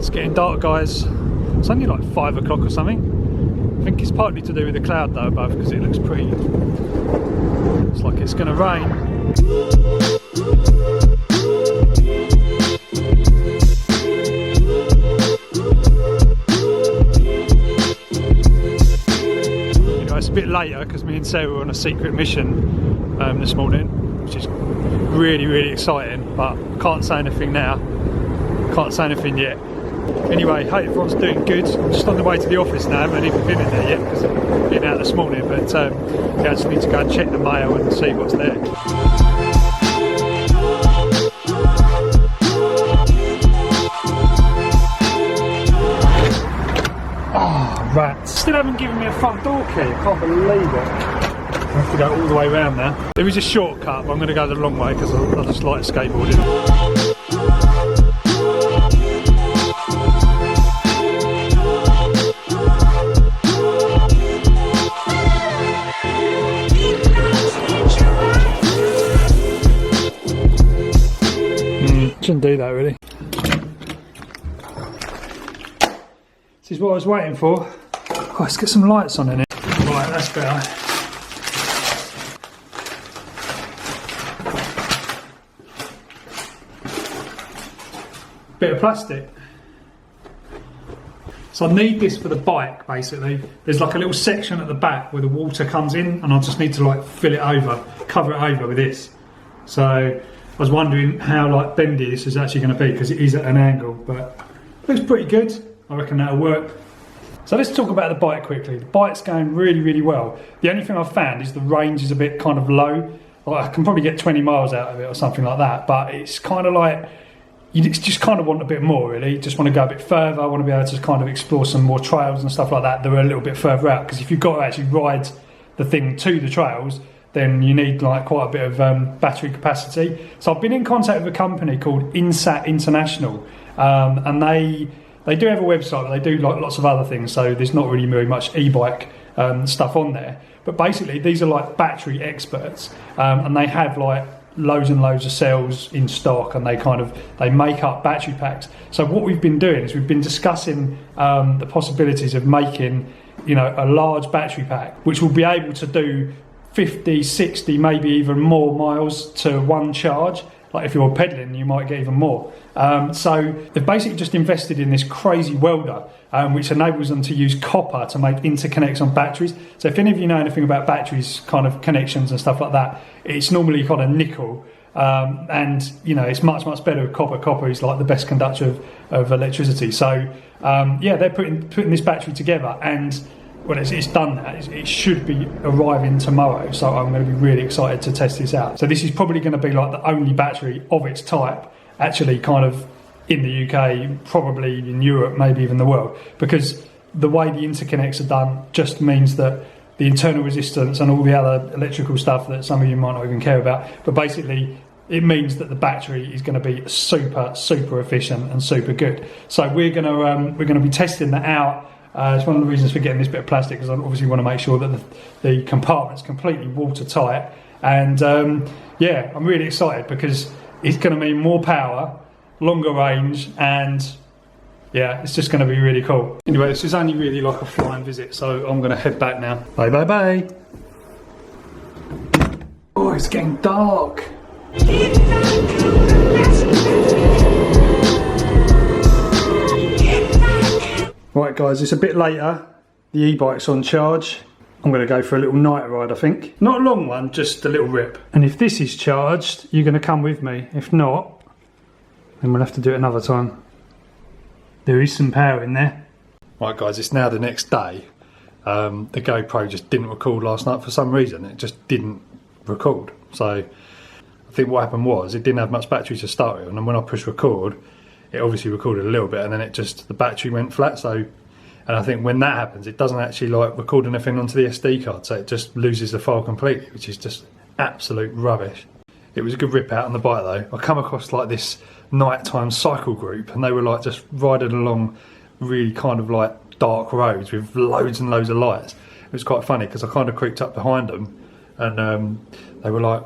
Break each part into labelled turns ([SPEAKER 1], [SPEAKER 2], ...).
[SPEAKER 1] It's getting dark, guys. It's only like 5 o'clock or something. I think it's partly to do with the cloud though above, because it looks pretty. It's like it's going to rain. Anyway, it's a bit later because me and Sarah were on a secret mission this morning, which is really exciting, but I can't say anything now. Can't say anything yet. Anyway, hope everyone's doing good. I'm just on the way to the office now. I haven't even been in there yet because I've been out this morning, but yeah, I just need to go and check the mail and see what's there. Oh, rats. Still haven't given me a front door key. I can't believe it. I have to go all the way around now. There is a shortcut, but I'm going to go the long way because I just like skateboarding. Shouldn't do that really. This is what I was waiting for. Oh, let's get some lights on in it. Right, that's better. Bit of plastic. So I need this for the bike basically. There's like a little section at the back where the water comes in and I just need to like fill it over, cover it over with this. So I was wondering how like bendy this is actually going to be because it is at an angle, but it looks pretty good. I reckon that'll work. So let's talk about the bike quickly. The bike's going really well. The only thing I've found is the range is a bit kind of low. Like I can probably get 20 miles out of it or something like that, but it's kind of like, you just kind of want a bit more really. You just want to go a bit further. I want to be able to kind of explore some more trails and stuff like that that are a little bit further out, because if you've got to actually ride the thing to the trails, then you need like quite a bit of battery capacity. So I've been in contact with a company called Insat International, and they do have a website, but they do like lots of other things, so there's not really very much e-bike stuff on there. But basically these are like battery experts, and they have like loads and loads of cells in stock, and they make up battery packs. So what we've been doing is we've been discussing the possibilities of making, you know, a large battery pack which will be able to do 50, 60, maybe even more miles to one charge. Like if you're pedaling, you might get even more. So they've basically just invested in this crazy welder, which enables them to use copper to make interconnects on batteries. So if any of you know anything about batteries, kind of connections and stuff like that, it's normally kind of nickel. And you know, it's much better with copper. Copper is like the best conductor of electricity. So yeah, they're putting this battery together, and well, it's done that. It should be arriving tomorrow, so I'm going to be really excited to test this out. So this is probably going to be like the only battery of its type, actually, kind of in the UK, probably in Europe, maybe even the world, because the way the interconnects are done just means that the internal resistance and all the other electrical stuff that some of you might not even care about, but basically it means that the battery is going to be super efficient and super good. So we're going to be testing that out. It's one of the reasons for getting this bit of plastic, because I obviously want to make sure that the compartment's completely watertight. And yeah, I'm really excited because it's going to mean more power, longer range, and yeah, it's just going to be really cool. Anyway, this is only really like a flying visit, so I'm going to head back now. Bye. Oh, it's getting dark. Right guys, it's a bit later. The e-bike's on charge. I'm going to go for a little night ride, I think. Not a long one, just a little rip. And if this is charged, you're going to come with me. If not, then we'll have to do it another time. There is some power in there. Right guys, it's now the next day. The GoPro just didn't record last night for some reason. It just didn't record. So I think what happened was it didn't have much battery to start with, and when I pushed record, it obviously recorded a little bit, and then the battery went flat. So, and I think when that happens, it doesn't actually like record anything onto the SD card, so it just loses the file completely, which is just absolute rubbish. It was a good rip out on the bike though. I come across like this nighttime cycle group, and they were like just riding along really kind of like dark roads with loads and loads of lights. It was quite funny because I kind of creeped up behind them, and they were like,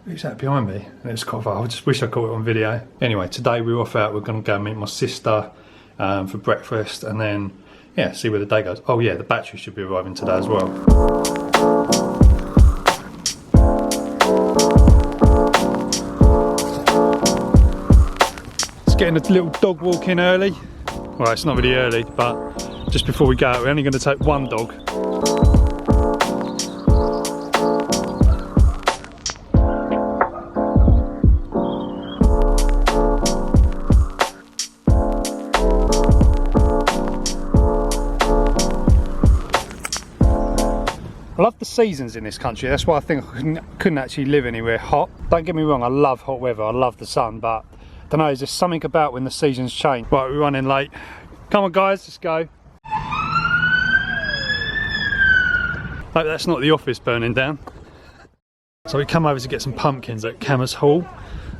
[SPEAKER 1] "Who's that behind me?" And it was quite funny. I just wish I caught it on video. Anyway, today we're off out. We're going to go meet my sister for breakfast, and then yeah, see where the day goes. Oh yeah, the battery should be arriving today as well. It's getting a little dog walk in early. Well, it's not really early, but just before we go, we're only going to take one dog. I love the seasons in this country. That's why I think I couldn't actually live anywhere hot. Don't get me wrong, I love hot weather, I love the sun, but I don't know, there's just something about when the seasons change. Right, we're running late. Come on guys, let's go. Hope that's not the office burning down. So we come over to get some pumpkins at Camas Hall,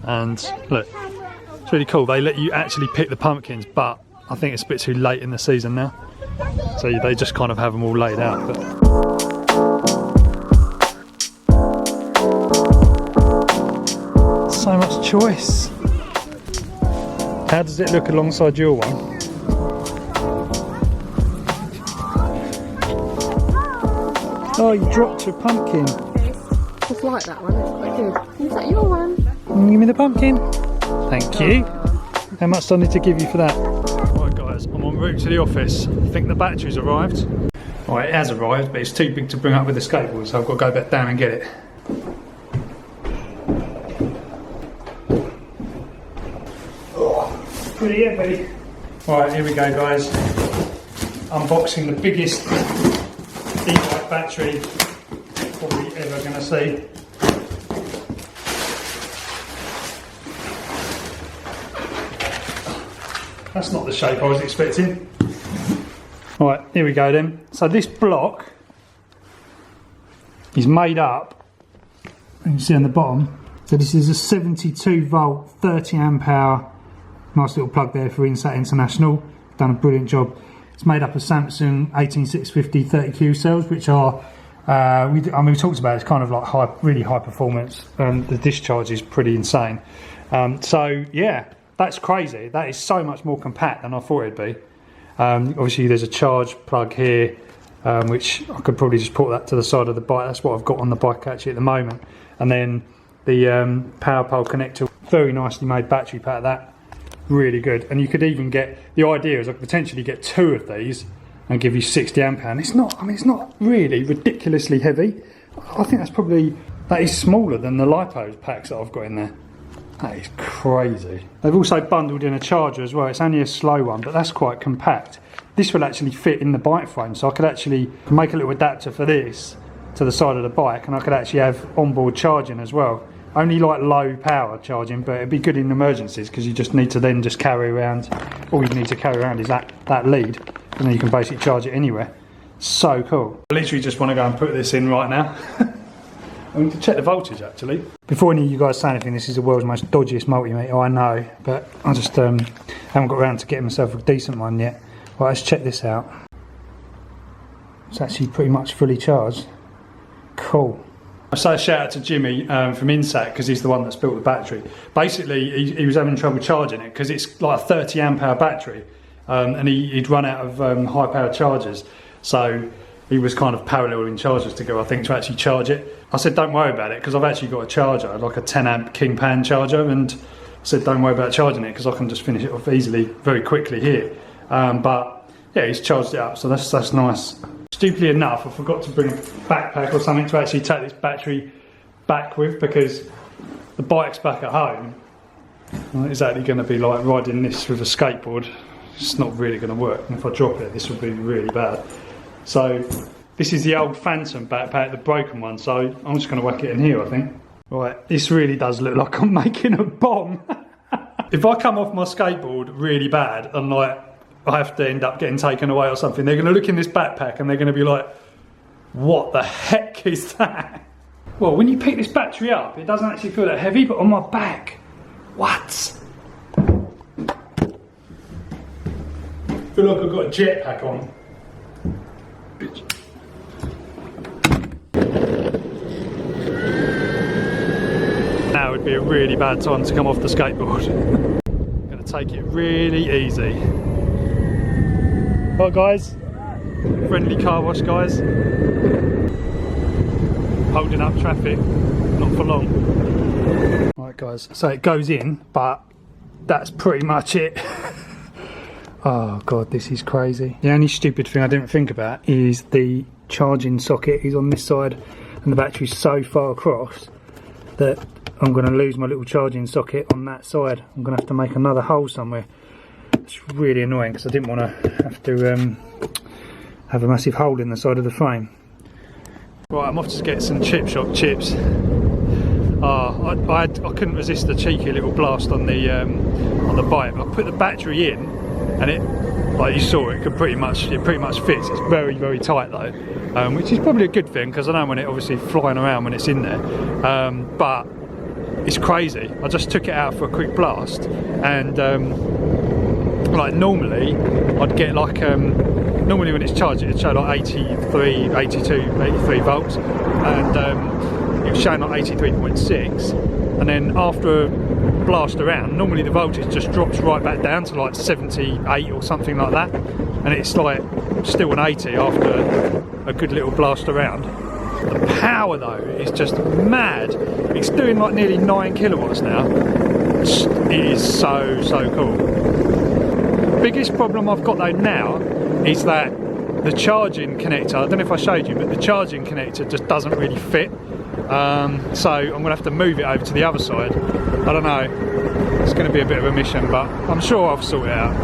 [SPEAKER 1] and look, it's really cool. They let you actually pick the pumpkins, but I think it's a bit too late in the season now. So they just kind of have them all laid out. But so much choice. How does it look alongside your one? Oh, you dropped your pumpkin.
[SPEAKER 2] Just like that one, it's quite good. Is that your one?
[SPEAKER 1] Give me the pumpkin. Thank you. How much do I need to give you for that? Right guys, I'm en route to the office. I think the battery's arrived. Right, it has arrived, but it's too big to bring up with the skateboard, so I've got to go back down and get it. Pretty heavy. Right, here we go guys. Unboxing the biggest e-bike battery probably ever going to see. That's not the shape I was expecting. Right, here we go then. So this block is made up, you can see on the bottom, so this is a 72 volt 30 amp hour. Nice little plug there for Insat International. Done a brilliant job. It's made up of Samsung 18650 30Q cells, which are, we talked about it, it's kind of like really high performance. The discharge is pretty insane. So yeah, that's crazy. That is so much more compact than I thought it'd be. Obviously there's a charge plug here, which I could probably just put that to the side of the bike. That's what I've got on the bike actually at the moment. And then the power pole connector, very nicely made battery pack, that. Really good. And you could even get, the idea is I could potentially get 2 of these and give you 60 amp hour. And it's not, I mean, it's not really ridiculously heavy. I think that is smaller than the LiPo packs that I've got in there. That is crazy. They've also bundled in a charger as well. It's only a slow one, but that's quite compact. This will actually fit in the bike frame, so I could actually make a little adapter for this to the side of the bike, and I could actually have onboard charging as well. Only like low power charging, but it'd be good in emergencies because you just need to then just carry around, all you need to carry around is that lead, and then you can basically charge it anywhere. So cool. I literally just want to go and put this in right now. I need to check the voltage actually. Before any of you guys say anything, this is the world's most dodgiest multimeter, I know, but I just haven't got around to getting myself a decent one yet. Right, let's check this out. It's actually pretty much fully charged. Cool. I say a shout out to Jimmy from Insat because he's the one that's built the battery. Basically, he was having trouble charging it because it's like a 30 amp hour battery, and he'd run out of high power chargers. So he was kind of paralleling chargers together, I think, to actually charge it. I said, don't worry about it because I've actually got a charger, like a 10 amp King Pan charger, and I said, don't worry about charging it because I can just finish it off easily, very quickly here. But yeah, he's charged it up, so that's nice. Stupidly enough, I forgot to bring a backpack or something to actually take this battery back with because the bike's back at home. Well, it's actually going to be like riding this with a skateboard. It's not really going to work, and if I drop it, this will be really bad. So this is the old Phantom backpack, the broken one, so I'm just going to whack it in here, I think. Right, this really does look like I'm making a bomb. If I come off my skateboard really bad and like I have to end up getting taken away or something, they're going to look in this backpack and they're going to be like, what the heck is that? Well, when you pick this battery up, it doesn't actually feel that heavy, but on my back, what? I feel like I've got a jetpack on. Now would be a really bad time to come off the skateboard. I'm going to take it really easy. Right guys, friendly car wash guys. Holding up traffic, not for long. Right guys, so it goes in, but that's pretty much it. Oh god, this is crazy. The only stupid thing I didn't think about is the charging socket is on this side and the battery's so far across that I'm going to lose my little charging socket on that side. I'm going to have to make another hole somewhere. It's really annoying because I didn't want to have to have a massive hole in the side of the frame. Right, I'm off to get some chip shop chips. I couldn't resist the cheeky little blast on the bike. I put the battery in, and it, like you saw, it pretty much fits. It's very, very tight though, which is probably a good thing because I don't want it obviously flying around when it's in there. But it's crazy. I just took it out for a quick blast, and like normally I'd get like normally when it's charged it'd show like 83 volts, and it was showing like 83.6, and then after a blast around normally the voltage just drops right back down to like 78 or something like that, and it's like still an 80 after a good little blast around. The power though is just mad. It's doing like nearly 9 kilowatts now. It is so cool. Biggest problem I've got though now is that the charging connector, I don't know if I showed you, but the charging connector just doesn't really fit. So I'm going to have to move it over to the other side. I don't know, it's going to be a bit of a mission, but I'm sure I'll sort it out.